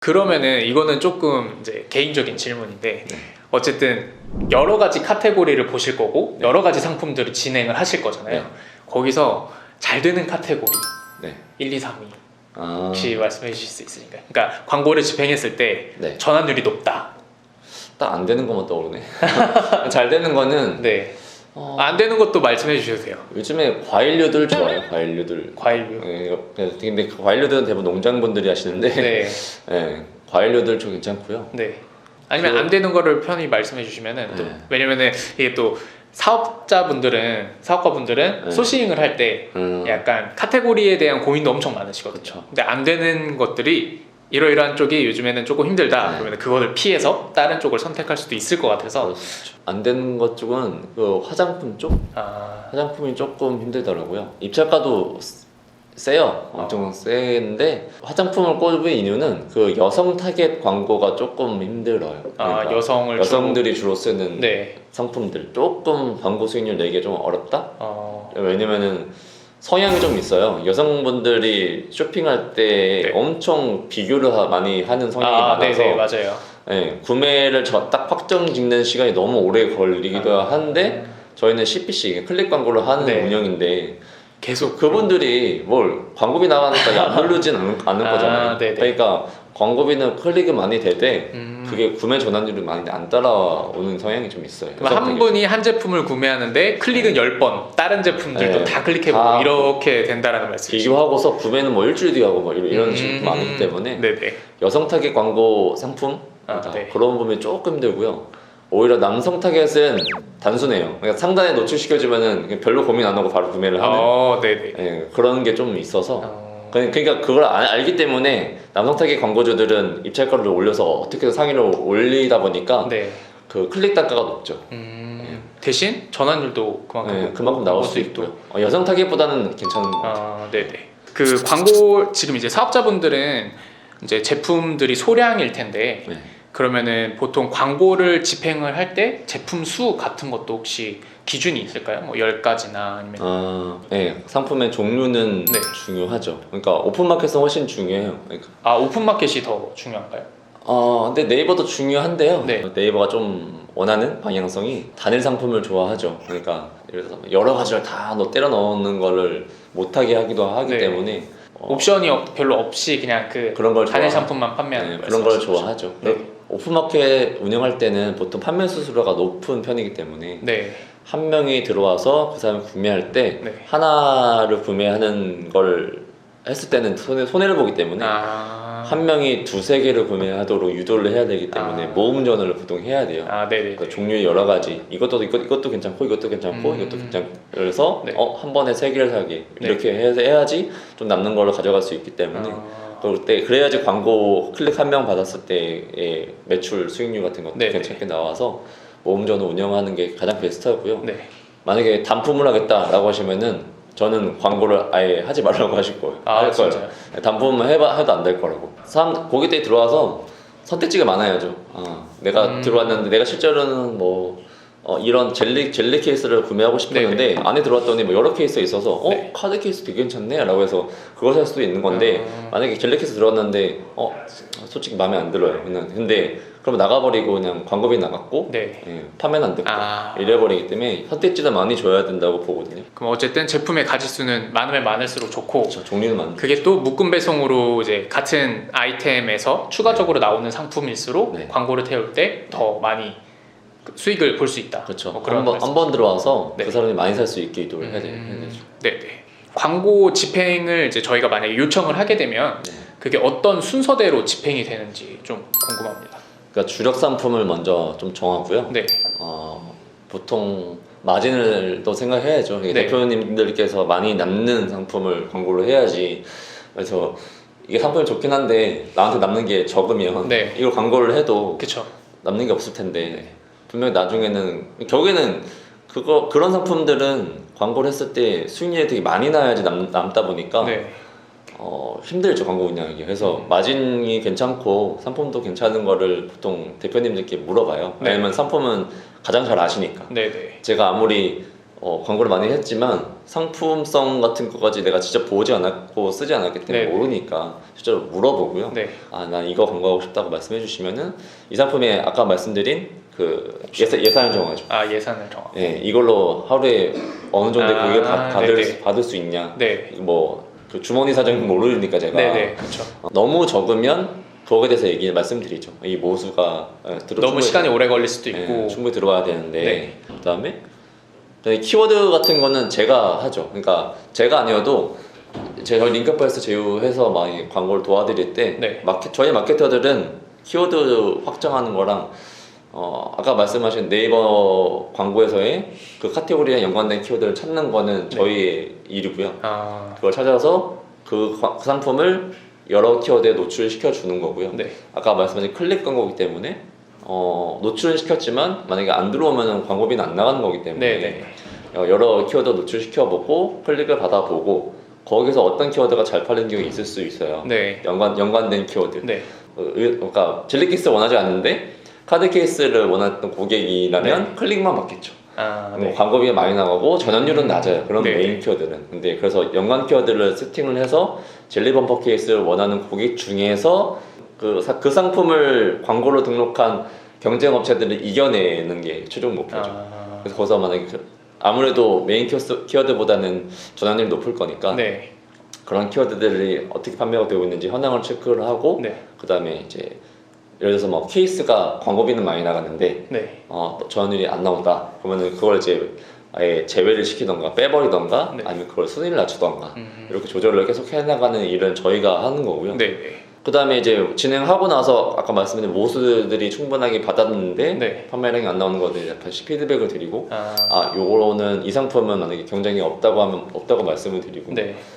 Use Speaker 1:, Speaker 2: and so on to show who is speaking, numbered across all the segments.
Speaker 1: 그러면은 이거는 조금 이제 개인적인 질문인데 어쨌든 여러 가지 카테고리를 보실 거고 여러 가지 상품들을 진행을 하실 거잖아요. 거기서 잘 되는 카테고리 1, 2, 3위 혹시 말씀해 주실 수 있으니까. 그러니까 광고를 집행했을 때 전환율이 높다.
Speaker 2: 딱 안 되는 것만 떠오르네. 잘 되는 거는
Speaker 1: 안 되는 것도 말씀해 주셔도 돼요.
Speaker 2: 요즘에 과일류들 좋아요. 과일류들.
Speaker 1: 과일류.
Speaker 2: 근데 과일류들은 대부분 농장분들이 하시는데 과일류들 좀 괜찮고요.
Speaker 1: 아니면 안 되는 거를 편히 말씀해 주시면은 또 왜냐면은 이게 또 사업가분들은 소싱을 할 때 약간 카테고리에 대한 고민도 엄청 많으시거든요. 근데 안 되는 것들이 이러이러한 쪽이 요즘에는 조금 힘들다. 그러면 그거를 피해서 다른 쪽을 선택할 수도 있을 것 같아서.
Speaker 2: 안 되는 것 쪽은 그 화장품 쪽? 화장품이 조금 힘들더라고요. 입찰가도 세요. 엄청 세는데 화장품을 꼽은 이유는 그 여성 타겟 광고가 조금 힘들어요. 그러니까 여성들이 주로 쓰는 상품들 조금 광고 수익률 내기 좀 어렵다? 왜냐면은 성향이 좀 있어요. 여성분들이 쇼핑할 때 엄청 비교를 많이 하는 성향이 많아서
Speaker 1: 맞아요.
Speaker 2: 구매를 딱 확정 짓는 시간이 너무 오래 걸리기도 한데 저희는 CPC, 클릭 광고를 하는 운영인데 계속 그분들이 뭘 광고비 나가니까 안 누르진 않는 거잖아요. 그러니까 광고비는 클릭이 많이 되되 그게 구매 전환율이 많이 안 따라오는 성향이 좀 있어요.
Speaker 1: 한 분이 한 제품을 구매하는데 클릭은 10번 다른 제품들도 다 클릭해보고 이렇게 된다라는 말씀이시죠.
Speaker 2: 비교하고서 구매는 뭐 일주일 뒤에 하고 뭐 이런 식으로 많기 때문에 여성 타겟 광고 상품 그런 부분이 조금 힘들고요. 오히려 남성 타겟은 단순해요. 그러니까 상단에 노출시켜주면은 별로 고민 안 하고 바로 구매를 하는 그런 게 좀 있어서 그러니까 그걸 알기 때문에 남성 타겟 광고주들은 입찰가를 올려서 어떻게든 상위로 올리다 보니까 그 클릭 단가가 높죠.
Speaker 1: 대신 전환율도
Speaker 2: 그만큼 나올 수 있고요. 여성 타겟보다는 괜찮은 것 같아요.
Speaker 1: 그 광고 지금 이제 사업자분들은 이제 제품들이 소량일 텐데 그러면은 보통 광고를 집행을 할 때 제품 수 같은 것도 혹시 기준이 있을까요? 뭐 10가지나 아니면
Speaker 2: 상품의 종류는 중요하죠. 그러니까 오픈마켓은 훨씬 중요해요. 그러니까.
Speaker 1: 오픈마켓이 더 중요한가요?
Speaker 2: 근데 네이버도 중요한데요. 네이버가 좀 원하는 방향성이 단일 상품을 좋아하죠. 그러니까 예를 들어서 여러 가지를 다 때려 넣는 거를 못하게 하기도 하기 때문에
Speaker 1: 옵션이 별로 없이 그냥
Speaker 2: 그런 걸
Speaker 1: 단일 상품만 판매하는
Speaker 2: 그런 걸 좋아하죠. 오픈마켓 운영할 때는 보통 판매 수수료가 높은 편이기 때문에 한 명이 들어와서 그 사람이 구매할 때 하나를 구매하는 걸 했을 때는 손해를 보기 때문에 한 명이 두세 개를 구매하도록 유도를 해야 되기 때문에 모음 전환을 보통 해야 돼요. 그러니까 종류의 여러 가지 이것도 괜찮고 이것도 괜찮고 이것도 괜찮고 그래서 한 번에 세 개를 사게 이렇게 해야지 좀 남는 걸 가져갈 수 있기 때문에 그때 그래야지 광고 클릭 한 명 받았을 때의 매출 수익률 같은 것도 괜찮게 나와서 모음 전환 운영하는 게 가장 베스트하고요. 만약에 단품을 하겠다라고 하시면은 저는 광고를 아예 하지 말라고 하실 거예요. 할 거예요. 단품은 해도 안 될 거라고. 고객들이 들어와서 선택지가 많아야죠. 내가 들어왔는데 내가 실제로는 뭐 이런 젤리 케이스를 구매하고 싶었는데 안에 들어왔더니 뭐 여러 케이스가 있어서 카드 케이스 되게 괜찮네 라고 해서 그걸 살 수도 있는 건데 만약에 젤리 케이스 들어왔는데 솔직히 마음에 안 들어요. 근데 그러면 나가버리고 그냥 광고비 나갔고 판매는 안 됐고 이래버리기 때문에 선택지를 많이 줘야 된다고 보거든요.
Speaker 1: 그럼 어쨌든 제품의 가짓수는 많으면 많을수록 좋고
Speaker 2: 종류는 많은
Speaker 1: 그게 또 묶음 배송으로 이제 같은 아이템에서 추가적으로 나오는 상품일수록 광고를 태울 때 더 많이 수익을 볼 수 있다.
Speaker 2: 그렇죠. 한 번 들어와서 그 사람이 많이 살 수 있게 유도를 해야 되죠.
Speaker 1: 광고 집행을 이제 저희가 만약에 요청을 하게 되면 그게 어떤 순서대로 집행이 되는지 좀 궁금합니다.
Speaker 2: 그러니까 주력 상품을 먼저 좀 정하고요. 보통 마진을 또 생각해야죠. 대표님들께서 많이 남는 상품을 광고를 해야지. 그래서 이게 상품이 좋긴 한데 나한테 남는 게 적으면 이걸 광고를 해도 남는 게 없을 텐데 분명히 나중에는 결국에는 그런 상품들은 광고를 했을 때 수익률이 되게 많이 나야지 남다 보니까 힘들죠 광고 운영하기. 그래서 마진이 괜찮고 상품도 괜찮은 거를 보통 대표님들께 물어봐요. 왜냐면 상품은 가장 잘 아시니까. 제가 아무리 광고를 많이 했지만 상품성 같은 것까지 내가 직접 보지 않았고 쓰지 않았기 때문에
Speaker 1: 네.
Speaker 2: 모르니까 실제로 물어보고요.
Speaker 1: 네.
Speaker 2: 난 이거 광고하고 싶다고 말씀해 주시면은 이 상품에 아까 말씀드린 그 예산을 정하죠.
Speaker 1: 예산을 정하.
Speaker 2: 네, 이걸로 하루에 어느 정도의 고객을
Speaker 1: 네네.
Speaker 2: 받을 수 있냐.
Speaker 1: 네.
Speaker 2: 그 주머니 사정은 모르니까 제가.
Speaker 1: 네네. 그렇죠.
Speaker 2: 너무 적으면 거기에 대해서 말씀드리죠. 이 모수가
Speaker 1: 너무 시간이 오래 걸릴 수도 있고
Speaker 2: 충분히 들어와야 되는데 그다음에 키워드 같은 거는 제가 하죠. 그러니까 제가 아니어도 저희 링크파에서 제휴해서 많이 광고를 도와드릴 때 저희 마케터들은 키워드 확정하는 거랑 아까 말씀하신 네이버 광고에서의 그 카테고리에 연관된 키워드를 찾는 거는 저희의 일이고요. 그걸 찾아서 그 상품을 여러 키워드에 노출시켜 주는 거고요. 아까 말씀하신 클릭 광고이기 때문에 노출은 시켰지만 만약에 안 들어오면 광고비는 안 나가는 거기 때문에 여러 키워드 노출시켜보고 클릭을 받아보고 거기서 어떤 키워드가 잘 팔리는 경우가 있을 수 있어요. 연관된 키워드. 그러니까 젤리 케이스 원하지 않는데 카드 케이스를 원했던 고객이라면 클릭만 받겠죠. 광고비가 많이 나가고 전환율은 낮아요. 그런 메인 키워드는. 근데 그래서 연관 키워드를 세팅을 해서 젤리 범퍼 케이스를 원하는 고객 중에서 그 상품을 광고로 등록한 경쟁 업체들을 이겨내는 게 최종 목표죠. 그래서 거기서 만약에 아무래도 메인 키워드보다는 전환율이 높을 거니까 그런 키워드들이 어떻게 판매가 되고 있는지 현황을 체크를 하고 그 다음에 이제 예를 들어서 뭐 케이스가 광고비는 많이 나갔는데 전환율이 안 나온다 그러면은 그걸 이제 아예 제외를 시키던가 빼버리던가 아니면 그걸 순위를 낮추던가 이렇게 조절을 계속 해나가는 일은 저희가 하는 거고요. 그 다음에 이제 진행하고 나서 아까 말씀드린 모수들이 충분하게 받았는데 판매량이 안 나오는 거에 다시 피드백을 드리고 요거는 이 상품은 만약에 경쟁이 없다고 하면 없다고 말씀을 드리고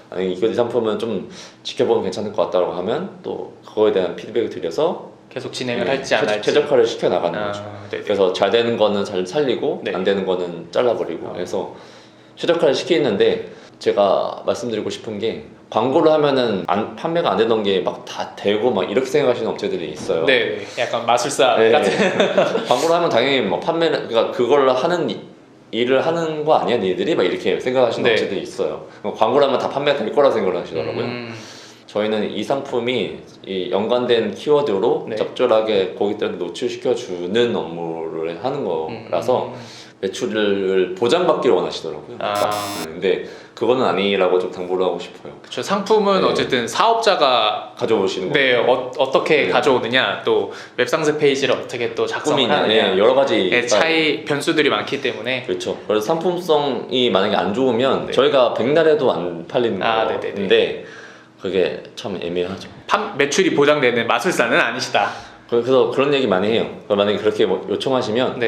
Speaker 2: 만약에 이 상품은 좀 지켜보면 괜찮을 것 같다고 하면 또 그거에 대한 피드백을 드려서 계속
Speaker 1: 진행을 할지 안 할지
Speaker 2: 최적화를 시켜 나가는 거죠. 그래서 잘 되는 거는 잘 살리고 안 되는 거는 잘라버리고 그래서 최적화를 시키는데 제가 말씀드리고 싶은 게 광고를 하면은 판매가 안 되던 게 막 다 되고 막 이렇게 생각하시는 업체들이 있어요.
Speaker 1: 약간 마술사 같은.
Speaker 2: 광고를 하면 당연히 뭐 판매는 그러니까 그걸 하는 일을 하는 거 아니야 니들이 막 이렇게 생각하시는 업체들이 있어요. 광고를 하면 다 판매가 될 거라 생각을 하시더라고요. 저희는 이 상품이 이 연관된 키워드로 적절하게 고객들한테 노출시켜 주는 업무를 하는 거라서 매출을 보장받기를 원하시더라고요. 근데 그거는 아니라고 좀 당부를 하고 싶어요.
Speaker 1: 그렇죠. 상품은 어쨌든 사업자가
Speaker 2: 가져오시는 거예요.
Speaker 1: 어떻게 가져오느냐, 또 웹상세 페이지를 어떻게 또 작성을 하느냐,
Speaker 2: 여러 가지
Speaker 1: 차이 변수들이 많기 때문에.
Speaker 2: 그렇죠. 그래서 상품성이 만약에 안 좋으면 저희가 백날에도 안 팔리는 거예요. 근데 그게 참 애매하죠.
Speaker 1: 매출이 보장되는 마술사는 아니시다.
Speaker 2: 그래서 그런 얘기 많이 해요. 만약에 그렇게 요청하시면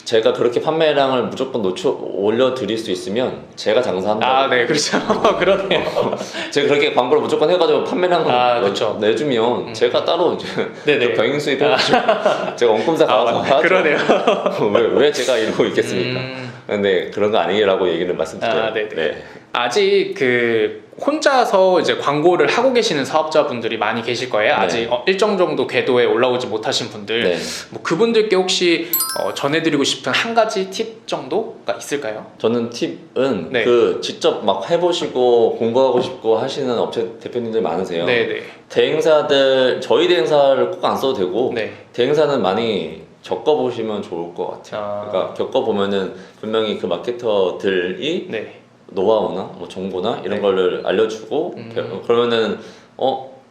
Speaker 2: 제가 그렇게 판매량을 무조건 올려드릴 수 있으면 제가 장사한다.
Speaker 1: 그렇죠. 그러네요.
Speaker 2: 제가 그렇게 광고를 무조건 해가지고 판매량을 내주면 제가 따로 이제 병행 수입해가지고 제가 원금사 가서
Speaker 1: 그러네요.
Speaker 2: 왜 제가 이러고 있겠습니까? 근데 그런 거 아니라고 얘기를 말씀드려요.
Speaker 1: 아직 혼자서 이제 광고를 하고 계시는 사업자분들이 많이 계실 거예요. 아직 일정 정도 궤도에 올라오지 못하신 분들, 뭐 그분들께 혹시 전해드리고 싶은 한 가지 팁 정도가 있을까요?
Speaker 2: 저는 팁은 직접 막 해보시고 공부하고 싶고 하시는 업체 대표님들 많으세요. 대행사들 저희 대행사를 꼭 안 써도 되고 대행사는 많이 겪어보시면 좋을 것 같아요. 그러니까 겪어보면은 분명히 그 마케터들이 노하우나 뭐 정보나 이런 거를 알려주고 그러면은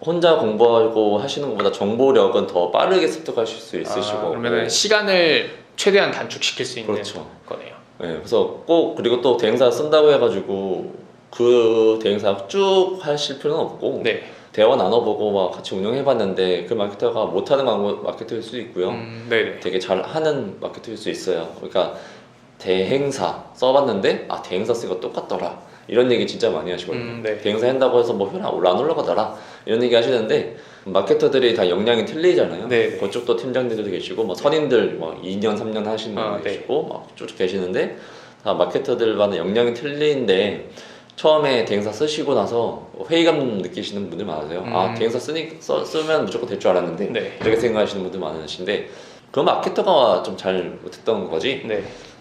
Speaker 2: 혼자 공부하고 하시는 것보다 정보력은 더 빠르게 습득하실 수 있으시고
Speaker 1: 그러면은 시간을 최대한 단축시킬 수 있는 거네요.
Speaker 2: 그래서 꼭 그리고 또 대행사 쓴다고 해가지고 그 대행사 쭉 하실 필요는 없고 대화 나눠보고 막 같이 운영해봤는데 그 마케터가 못하는 마케터일 수도 있고요. 되게 잘하는 마케터일 수 있어요. 그러니까 대행사 써봤는데 대행사 쓰니까 똑같더라 이런 얘기 진짜 많이 하시거든요. 대행사 한다고 해서 뭐 안 올라가더라 이런 얘기 하시는데 마케터들이 다 역량이 틀리잖아요. 그쪽도 팀장님들도 계시고 뭐 선임들 뭐 2년 3년 하시는 분도 계시고 막 쭉 계시는데 다 마케터들과는 역량이 틀린데 처음에 대행사 쓰시고 나서 회의감 느끼시는 분들 많으세요. 대행사 쓰면 무조건 될 줄 알았는데 이렇게 생각하시는 분들 많으신데 그 마케터가 좀 잘 못했던 거지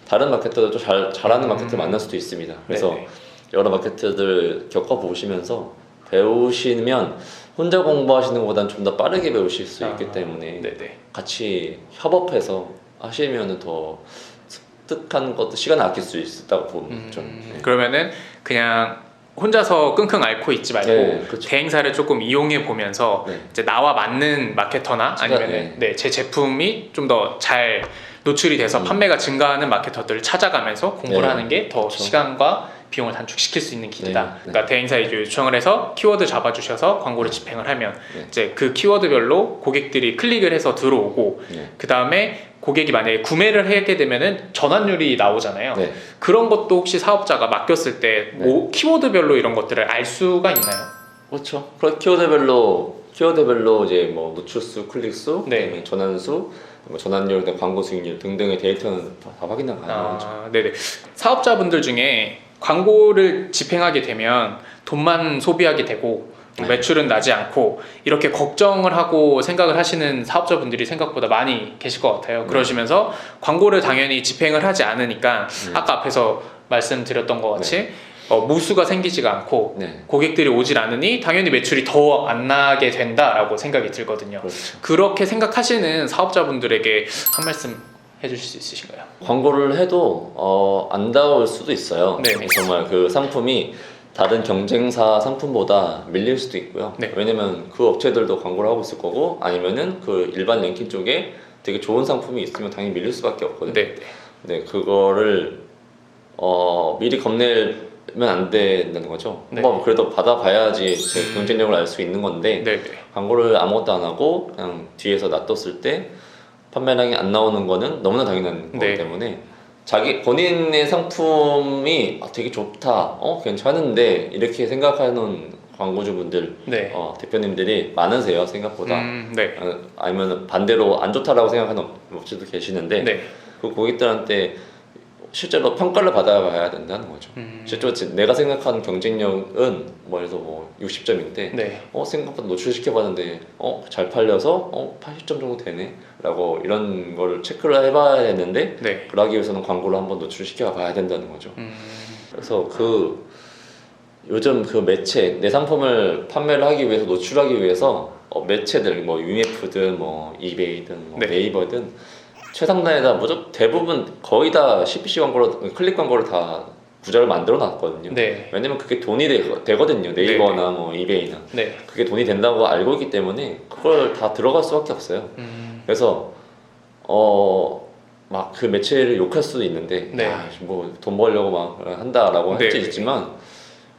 Speaker 2: 다른 마케터들도 잘하는 마케터 만날 수도 있습니다. 그래서
Speaker 1: 네네.
Speaker 2: 여러 마케터들 겪어보시면서 배우시면 혼자 공부하시는 것보다는 좀 더 빠르게 배우실 수 있기 때문에
Speaker 1: 네네.
Speaker 2: 같이 협업해서 하시면 더 습득한 것도 시간을 아낄 수 있다고 보죠. 네.
Speaker 1: 그러면은 그냥 혼자서 끙끙 앓고 있지 말고
Speaker 2: 네, 그렇죠.
Speaker 1: 대행사를 조금 이용해 보면서
Speaker 2: 네.
Speaker 1: 이제 나와 맞는 마케터나 아니면 제 제품이 좀 더 잘 노출이 돼서 판매가 증가하는 마케터들을 찾아가면서 공부를 하는 게 더
Speaker 2: 그렇죠.
Speaker 1: 시간과 비용을 단축시킬 수 있는 길이다.
Speaker 2: 네.
Speaker 1: 그러니까 대행사에 이제 요청을 해서 키워드 잡아주셔서 광고를 집행을 하면 이제 그 키워드별로 고객들이 클릭을 해서 들어오고 그 다음에 고객이 만약에 구매를 하게 되면은 전환율이 나오잖아요.
Speaker 2: 네.
Speaker 1: 그런 것도 혹시 사업자가 맡겼을 때 뭐 키워드별로 이런 것들을 알 수가 있나요?
Speaker 2: 그렇죠. 그런 키워드별로 이제 뭐 노출수, 클릭수,
Speaker 1: 네.
Speaker 2: 전환수, 뭐 전환율, 광고 수익률 등등의 데이터는 다 확인이 가능하죠.
Speaker 1: 네네. 사업자분들 중에 광고를 집행하게 되면 돈만 소비하게 되고 매출은 나지 않고 이렇게 걱정을 하고 생각을 하시는 사업자분들이 생각보다 많이 계실 것 같아요. 그러시면서 광고를 당연히 집행을 하지 않으니까 아까 앞에서 말씀드렸던 것 같이 무수가 생기지가 않고 고객들이 오질 않으니 당연히 매출이 더 안 나게 된다라고 생각이 들거든요.
Speaker 2: 그렇죠.
Speaker 1: 그렇게 생각하시는 사업자분들에게 한 말씀 해주실 수 있으신가요?
Speaker 2: 광고를 해도 안 닿을 수도 있어요.
Speaker 1: 네.
Speaker 2: 정말 그 상품이 다른 경쟁사 상품보다 밀릴 수도 있고요.
Speaker 1: 네.
Speaker 2: 왜냐면 그 업체들도 광고를 하고 있을 거고 아니면은 그 일반 랭킹 쪽에 되게 좋은 상품이 있으면 당연히 밀릴 수밖에 없거든요.
Speaker 1: 네.
Speaker 2: 네, 그거를 미리 겁내면 안 된다는 거죠.
Speaker 1: 네.
Speaker 2: 한번 그래도 받아봐야지 제 경쟁력을 알 수 있는 건데
Speaker 1: 네.
Speaker 2: 광고를 아무것도 안 하고 그냥 뒤에서 놔뒀을 때 판매량이 안 나오는 거는 너무나 당연한 거기 때문에 본인의 상품이 되게 좋다, 괜찮은데 이렇게 생각하는 광고주분들, 대표님들이 많으세요 생각보다. 아니면 반대로 안 좋다라고 생각하는 업체도 계시는데 그 고객들한테 실제로 평가를 받아봐야 된다는 거죠. 실제로 내가 생각하는 경쟁력은 뭐 60점인데 생각보다 노출시켜봤는데 잘 팔려서 80점 정도 되네 라고 이런 걸 체크를 해봐야 되는데 그러기 위해서는 광고를 한번 노출시켜 봐야 된다는 거죠. 그래서 요즘 그 매체, 내 상품을 판매를 하기 위해서 노출하기 위해서 매체들 뭐 UMF든 뭐 이베이든 뭐 네이버든 최상단에다 대부분 거의 다 CPC 광고로, 클릭 광고를 다 구조를 만들어 놨거든요. 왜냐면 그게 돈이 되거든요. 네이버나 뭐 이베이나 그게 돈이 된다고 알고 있기 때문에 그걸 다 들어갈 수밖에 없어요. 그래서 막 그 매체를 욕할 수도 있는데 뭐 돈 벌려고 막 한다라고 할 수 있지만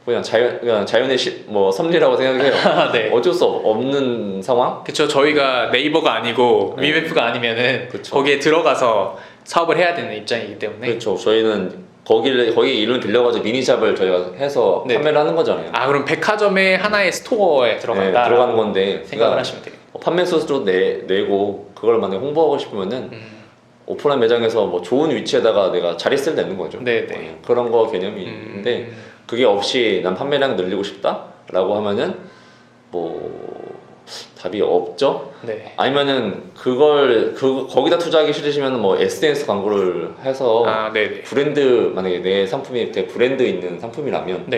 Speaker 2: 그냥 자연의 섭리라고 생각해요. 어쩔 수 없는 상황.
Speaker 1: 그렇죠. 저희가 네이버가 아니고 위메프가 아니면은 거기에 들어가서 사업을 해야 되는 입장이기 때문에.
Speaker 2: 그렇죠. 저희는 거기 이름을 빌려가지고 미니샵을 저희가 해서 판매를 하는 거잖아요.
Speaker 1: 그럼 백화점의 하나의 스토어에 들어간다.
Speaker 2: 들어가는 건데
Speaker 1: 생각을 하시면 돼요.
Speaker 2: 판매 수수료 내고 그걸 만약 홍보하고 싶으면은 오프라인 매장에서 뭐 좋은 위치에다가 내가 자릿세를 내는 거죠. 그런 거 개념인데. 그게 없이 난 판매량 늘리고 싶다라고 하면은 뭐 답이 없죠. 아니면은 거기다 투자하기 싫으시면 뭐 SNS 광고를 해서 브랜드, 만약에 내 상품이 되게 브랜드 있는 상품이라면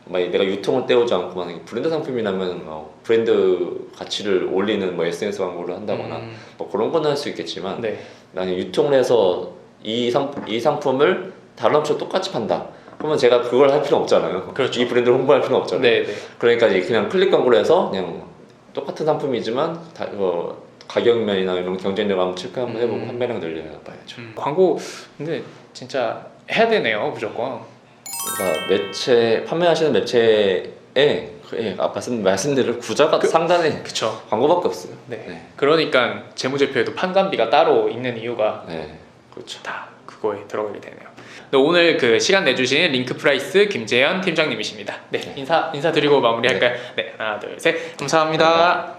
Speaker 2: 만약에 내가 유통을 때우지 않고 만약에 브랜드 상품이라면 브랜드 가치를 올리는 뭐 SNS 광고를 한다거나 뭐 그런 건 할 수 있겠지만 만약에 유통을 해서 이 상품을 다른 업체와 똑같이 판다. 그러면 제가 그걸 할 필요는 없잖아요. 이 브랜드를 홍보할 필요는 없잖아요. 그러니까 그냥 클릭 광고를 해서 그냥 똑같은 상품이지만 가격면이나 이런 경쟁력 한번 체크 한번 해보고 판매량 늘려봐야죠.
Speaker 1: 광고 근데 진짜 해야 되네요, 무조건.
Speaker 2: 그러니까 판매하시는 매체에 아까 말씀드린 구조가 상단에 광고밖에 없어요.
Speaker 1: 그러니까 재무제표에도 판관비가 따로 있는 이유가
Speaker 2: 그렇죠.
Speaker 1: 다 그거에 들어가게 되네요. 오늘 그 시간 내주신 링크프라이스 김재현 팀장님이십니다. 인사드리고 마무리할까요? 하나, 둘, 셋. 감사합니다.